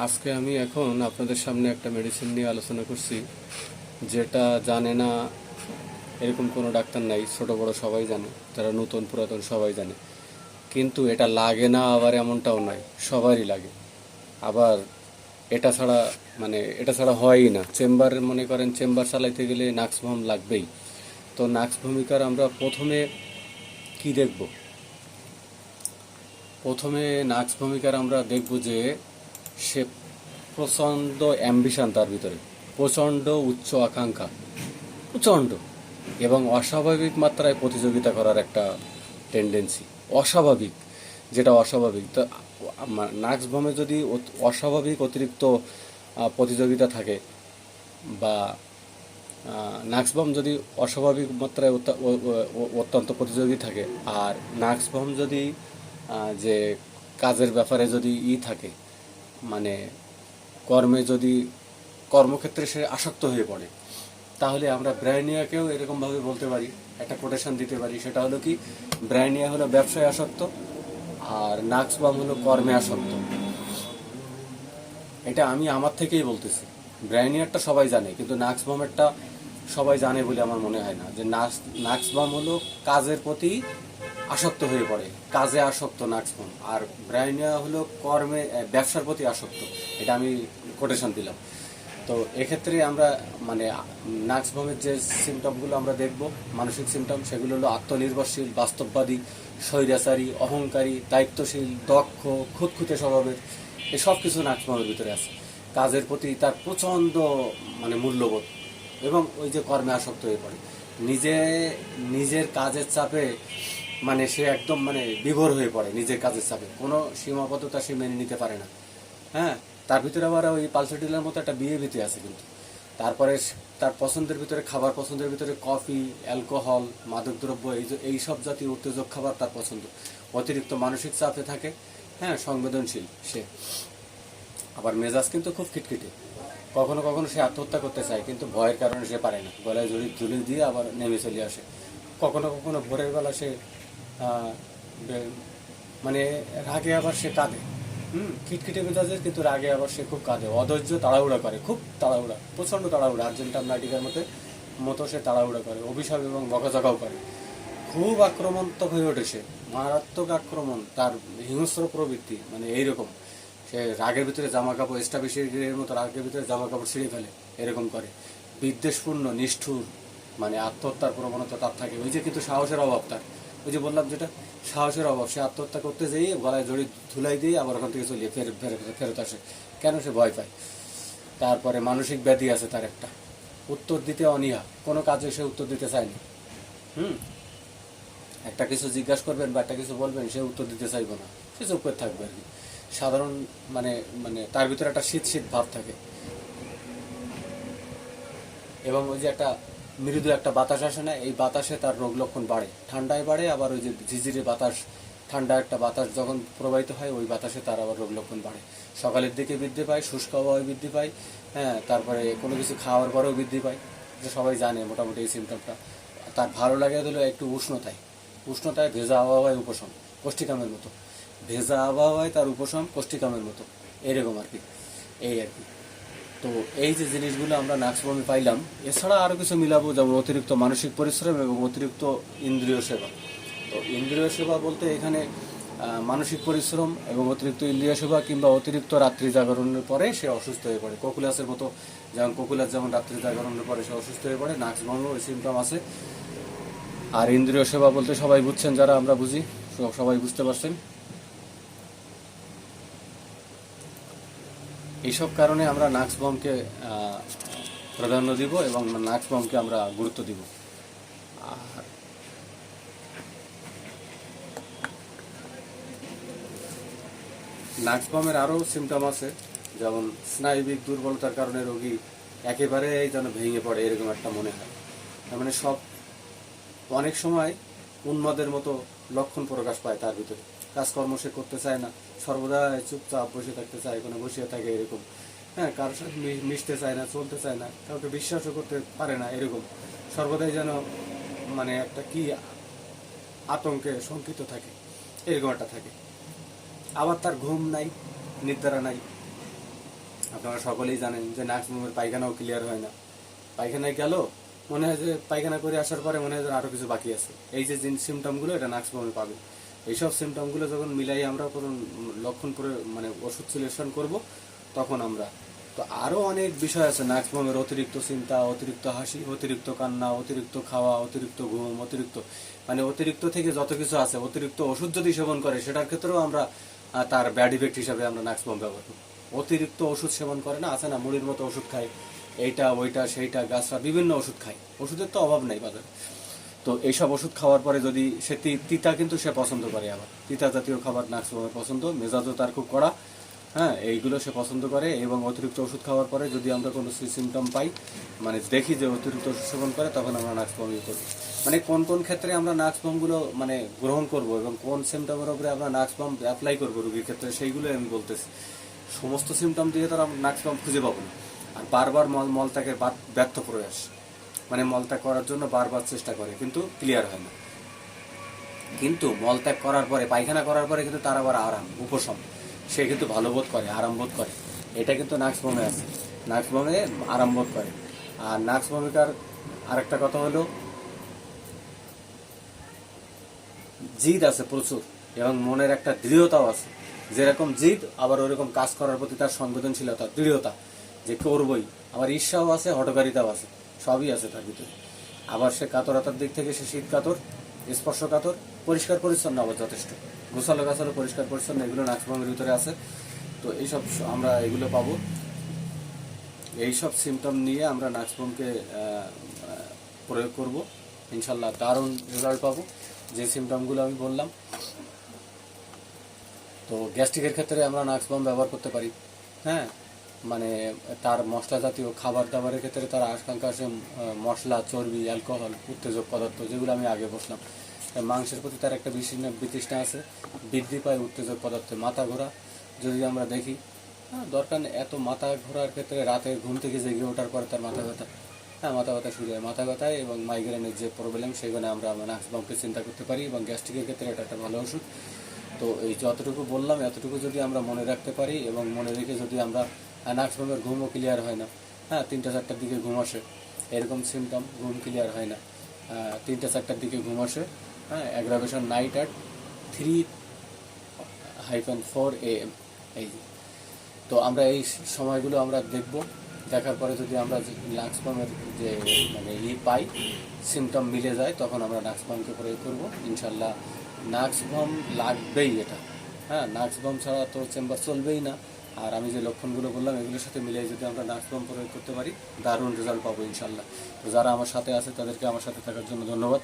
আজকে আমি এখন আপনাদের সামনে একটা মেডিসিন নিয়ে আলোচনা করছি, যেটা জানে না এরকম কোনো ডাক্তার নাই। ছোট বড় সবাই জানে, যারা নতুন পুরাতন সবাই জানে। কিন্তু এটা লাগে না আবার এমনটাও নয়, সবারই লাগে। আবার এটা ছাড়া হয়ই না। মনে করেন চেম্বার চালাইতে গেলে নাক্সভাম লাগবেই। তো নাক্স ভূমিকার আমরা কি দেখব প্রথমে নাক্স ভূমিকার আমরা দেখব যে সে প্রচণ্ড অ্যাম্বিশন, তার ভিতরে প্রচণ্ড উচ্চ আকাঙ্ক্ষা, প্রচণ্ড এবং অস্বাভাবিক মাত্রায় প্রতিযোগিতা করার একটা টেন্ডেন্সি। অস্বাভাবিক, যেটা অস্বাভাবিক তো নাক্সভমে যদি অস্বাভাবিক অতিরিক্ত প্রতিযোগিতা থাকে, বা নাক্সভম যদি অস্বাভাবিক মাত্রায় অত্যন্ত প্রতিযোগী থাকে, আর নাক্সভম যদি যে কাজের ব্যাপারে যদি থাকে, মানে যদি কর্মক্ষেত্রে সে আসক্ত হয়ে পড়ে, তাহলে আমরা ব্রাইনিয়াকেও এরকমভাবে বলতে পারি, একটা কোটেশন দিতে পারি। সেটা হলো কি, ব্রাইনিয়া হলো ব্যবসায় আসক্ত, আর নাক্সবাম হলো কর্মে আসক্ত। এটা আমি আমার থেকেই বলতেছি। ব্রাইনিয়ারটা সবাই জানে, কিন্তু নাক্সবামেরটা সবাই জানে বলে আমার মনে হয় না। যে নাক্সবাম হলো কাজের প্রতি আসক্ত হয়ে পড়ে, কাজে আসক্ত নাক্সবাম, আর ব্রাইনিয়া হলো ব্যবসার প্রতি আসক্ত। এটা আমি কোটেশন দিলাম। তো এক্ষেত্রে আমরা মানে নাক্সভামের যে সিমটমগুলো আমরা দেখব, মানসিক সিমটম, সেগুলো হলো আত্মনির্ভরশীল, বাস্তববাদী, স্বৈরাচারী, অহংকারী, দায়িত্বশীল, দক্ষ, খুঁতখুঁতে স্বভাবের। এই সব কিছু নাক্সভামের ভিতরে আছে। কাজের প্রতি তার প্রচণ্ড মূল্যবোধ, এবং ওই যে কর্মে আসক্ত হয়ে পড়ে। নিজে নিজের কাজের চাপে সে একদম বিভোর হয়ে পড়ে। নিজের কাজের চাপে কোনো সীমাবদ্ধতা সে মেনে নিতে পারে না। হ্যাঁ, তার ভিতরে আবার ওই পালসেটিলার মতো একটা বিয়ে ভীতি আছে কিন্তু। তারপরে তার পছন্দের ভিতরে, খাবার পছন্দের ভিতরে কফি, অ্যালকোহল, মাদকদ্রব্য, এই সব জাতীয় উত্তেজক খাবার তার পছন্দ। অতিরিক্ত মানসিক চাপে থাকে। হ্যাঁ, সংবেদনশীল সে। আবার মেজাজ কিন্তু খুব খিটখিটে। কখনো কখনো সে আত্মহত্যা করতে চায়, কিন্তু ভয়ের কারণে সে পারে না। গলায় ঝুলি দিয়ে আবার নেমে চলে আসে। কখনো কখনো ভোরের বেলা সে মানে রাগে আবার সে কাঁদে। খিটখিটে মেজাজের, কিন্তু রাগে আবার সে খুব কাঁদে। অধৈর্য, তাড়াহুড়া করে, খুব তাড়াহুড়া, প্রচণ্ড তাড়াহুড়া, আর্জেন্টাম নাটিকার মতো সে তাড়াহুড়া করে। অভিশাপ এবং বকাঝকাও করে। খুব আক্রমণাত্মক হয়ে ওঠে সে, মারাত্মক আক্রমণ, তার হিংস্র প্রবৃত্তি এইরকম। সে রাগের ভিতরে জামা কাপড়, এস্টাবিশের মতো রাগের ভিতরে জামা কাপড় ছিঁড়ে ফেলে, এরকম করে। বিদ্বেষপূর্ণ, নিষ্ঠুর, আত্মহত্যার প্রবণতা তার থাকে। ওই যে কিন্তু সাহসের অভাব তার। ওই যে বললাম যেটা, সাহসের অভাব। সে আত্মহত্যা করতে যেয়ে গলায় জড়ি ধুলাই দিয়ে আবার ওখান থেকে চলিয়ে ফেরত আসে। কেন? সে ভয় পায়। তারপরে মানসিক ব্যাধি আছে তার একটা, উত্তর দিতে অনীহা। কোনো কাজে সে উত্তর দিতে চায় না। একটা কিছু জিজ্ঞাসা করবেন বা একটা কিছু বলবেন, সে উত্তর দিতে চাইবে না, সে চুপ করে থাকবে আর কি। সাধারণ মানে মানে তার ভিতরে একটা শীত শীত ভাব থাকে। এবং ওই যে একটা মৃদু একটা বাতাস আসে না, এই বাতাসে তার রোগ লক্ষণ বাড়ে, ঠান্ডায় বাড়ে। আবার ওই যে ঝিঝিরে বাতাস, ঠান্ডা একটা বাতাস যখন প্রবাহিত হয়, ওই বাতাসে তার আবার রোগ লক্ষণ বাড়ে। সকালের দিকে বৃদ্ধি পায়, শুষ্ক আবহাওয়ায় বৃদ্ধি পায়। হ্যাঁ, তারপরে কোনো কিছু খাওয়ার পরেও বৃদ্ধি পায়। যে সবাই জানে মোটামুটি এই সিমটমটা। তার ভালো লাগে দিল একটু উষ্ণতায় ভেজা আবহাওয়ায় উপশম, কোষ্ঠিকামের মতো। ভেজা আবহাওয়ায় তার উপশম, কোষ্ঠিকামের মতো, এরকম আর কি। এই আর কি। তো এই যে জিনিসগুলো আমরা নাক্সভামে পাইলাম, এছাড়া আরও কিছু মিলাবো, যেমন অতিরিক্ত মানসিক পরিশ্রম এবং অতিরিক্ত ইন্দ্রিয় সেবা। তো ইন্দ্রিয় সেবা বলতে এখানে মানসিক পরিশ্রম এবং অতিরিক্ত ইন্দ্রিয় সেবা, কিংবা অতিরিক্ত রাত্রি জাগরণের পরে সে অসুস্থ হয়ে পড়ে। কোকুলাসের মতো, যেমন কোকুলাস যেমন রাত্রি জাগরণের পরে সে অসুস্থ হয়ে পড়ে, নাক্সভামেও ওই সিমটম আছে। আর ইন্দ্রিয় সেবা বলতে সবাই বুঝছেন, যারা আমরা বুঝি সবাই বুঝতে পারছেন। এইসব কারণে আমরা নাক্সভামকে প্রাধান্য দিব এবং নাক্সভামকে আমরা গুরুত্ব দিব। আর নাক্সভামের আরও সিমটম আছে, যেমন স্নায়বিক দুর্বলতার কারণে রোগী একেবারেই যেন ভেঙে পড়ে, এরকম একটা মনে হয়। তার সব অনেক সময় উন্মাদের মতো লক্ষণ প্রকাশ পায় তার ভিতরে। কাজকর্ম সে করতে চায় না, সর্বদা চুপচাপ বসে থাকতে চায়, কোনো বসিয়ে থাকে এরকম। হ্যাঁ, কারোর সাথে মিশতে চায় না, চলতে চায় না, কাউকে বিশ্বাসও করতে পারে না, এরকম। সর্বদাই যেন একটা কি আতঙ্কে শঙ্কিত থাকে, এরকম একটা থাকে। আবার তার ঘুম নাই, নিদ্রা নাই, আপনারা সকলেই জানেন যে নাক্সবামের পায়খানাও ক্লিয়ার হয় না। পায়খানায় গেল মনে হয় যে পায়খানা করে আসার পরে মনে হয় যে আরও কিছু বাকি আছে। এই যে সিমটমগুলো এটা নাক্সবামে পাবে। এইসব সিমটমগুলো যখন মিলাই আমরা কোনো লক্ষণ করে মানে ওষুধ সিলেকশন করব, তখন আমরা তো আরও অনেক বিষয় আছে নাক্সবামের। অতিরিক্ত চিন্তা, অতিরিক্ত হাসি, অতিরিক্ত কান্না, অতিরিক্ত খাওয়া, অতিরিক্ত ঘুম, অতিরিক্ত মানে অতিরিক্ত থেকে যত কিছু আছে, অতিরিক্ত ওষুধ যদি সেবন করে সেটার ক্ষেত্রেও আমরা তার ব্যাড ইফেক্ট হিসাবে আমরা নাক্সবাম ব্যবহার করি। অতিরিক্ত ওষুধ সেবন করে না, আছে না মুড়ির মতো ওষুধ খায়, এইটা ওইটা সেইটা গাছটা বিভিন্ন ওষুধ খায়, ওষুধের তো অভাব নেই বাজারে। তো এইসব ওষুধ খাওয়ার পরে যদি সে তিতা কিন্তু সে পছন্দ করে, আবার তিতা জাতীয় খাবার নাক্সবামের পছন্দ, মেজাজও তার খুব কড়া। হ্যাঁ, এইগুলো সে পছন্দ করে। এবং অতিরিক্ত ওষুধ খাওয়ার পরে যদি আমরা কোনো সিমটম পাই, মানে দেখি যে অতিরিক্ত ওষুধ সেবন করে, তখন আমরা নাক্সবাম ইউজ করি। মানে কোন কোন ক্ষেত্রে আমরা নাক্সবামগুলো মানে গ্রহণ করব এবং কোন সিমটমের উপরে আমরা নাক্সবাম অ্যাপ্লাই করবো রোগীর ক্ষেত্রে, সেইগুলো আমি বলতেছি। সমস্ত সিমটম দিয়ে তারা নাক্সবাম খুঁজে পাবো না। আর বারবার মলত্যাগের ব্যর্থ প্রয়াস, মানে মলত্যাগ করার জন্য বারবার চেষ্টা করে কিন্তু ক্লিয়ার হয় না। কিন্তু মলত্যাগ করার পরে, পায়খানা করার পরে কিন্তু তার আবার আরাম, উপশম, সে কিন্তু ভালো বোধ করে, আরাম বোধ করে। এটা কিন্তু নাক্সবামে আছে, নাক্সবামে আরাম বোধ করে। আর নাক্সবামিকার আরেকটা কথা হলো জিদ আছে প্রচুর, এবং মনের একটা দৃঢ়তাও আছে। যেরকম জিদ, আবার ওরকম কাজ করার প্রতি তার সংবেদনশীলতা, দৃঢ়তা, যে করবই। আবার ঈর্ষাও আছে, হঠকারিতাও আছে, সবই আছে তার ভিতরে। আবার সে কাতরতার দিক থেকে সে শীত কাতর, স্পর্শ কাতর, পরিষ্কার পরিচ্ছন্ন আবার যথেষ্ট, গোছালো গাছালো পরিষ্কার পরিচ্ছন্ন, এগুলো নাক্সবামের ভিতরে আছে। তো এইসব আমরা এগুলো পাবো। এইসব সিমটম নিয়ে আমরা নাক্সবামকে প্রয়োগ করব, ইনশাল্লাহ দারুণ রেজাল্ট পাবো। যে সিমটমগুলো আমি বললাম, তো গ্যাস্ট্রিকের ক্ষেত্রে আমরা নাক্সবাম ব্যবহার করতে পারি। হ্যাঁ, মানে তার মশলা জাতীয় খাবার দাবারের ক্ষেত্রে তার আশঙ্কা আছে মশলা, চর্বি, অ্যালকোহল, উত্তেজক পদার্থ, যেগুলো আমি আগে বসলাম। মাংসের প্রতি তার একটা বিতৃষ্ণা আছে, বৃদ্ধি পায় উত্তেজক পদার্থে। মাথা ঘোরা যদি আমরা দেখি, দরকার নেই এত মাথা ঘোরার ক্ষেত্রে, রাতে ঘুম থেকে জেগে ওঠার পরে তার মাথা ব্যথা, মাথা ব্যথা শুরু হয়। মাথা ব্যথায় এবং মাইগ্রেনের যে প্রবলেম, সেখানে আমরা নাক্সবামকে চিন্তা করতে পারি, এবং গ্যাস্ট্রিকের ক্ষেত্রে এটা একটা ভালো ওষুধ। তো এই যতটুকু বললাম, এতটুকু যদি আমরা মনে রাখতে পারি এবং মনে রেখে যদি আমরা, নাক্সবামের ঘুমও ক্লিয়ার হয় না, 3টা-4টার দিকে ঘুম আসে, এরকম সিমটম, ঘুম ক্লিয়ার হয় না, 3টা-4টার দিকে ঘুম আসে, অ্যাগ্রাভেশন নাইট অ্যাট 3-4 AM। এই তো আমরা এই সময়গুলো আমরা দেখব, দেখার পরে যদি আমরা নাক্সবামের যে মানে পাই, সিমটম মিলে যায়, তখন আমরা নাক্সবামকে প্রয়োগ করব ইনশাল্লাহ। নাক্সবাম লাগবেই এটা, নাক্সবাম ছাড়া তো চেম্বার চলবেই না। আর আমি যে লক্ষণগুলো বললাম, এগুলোর সাথে মিলিয়ে যদি আমরা নাক্সবাম প্রয়োগ করতে পারি, দারুণ রেজাল্ট পাবো ইনশাল্লাহ। তো যারা আমার সাথে আছে তাদেরকে আমার সাথে থাকার জন্য ধন্যবাদ।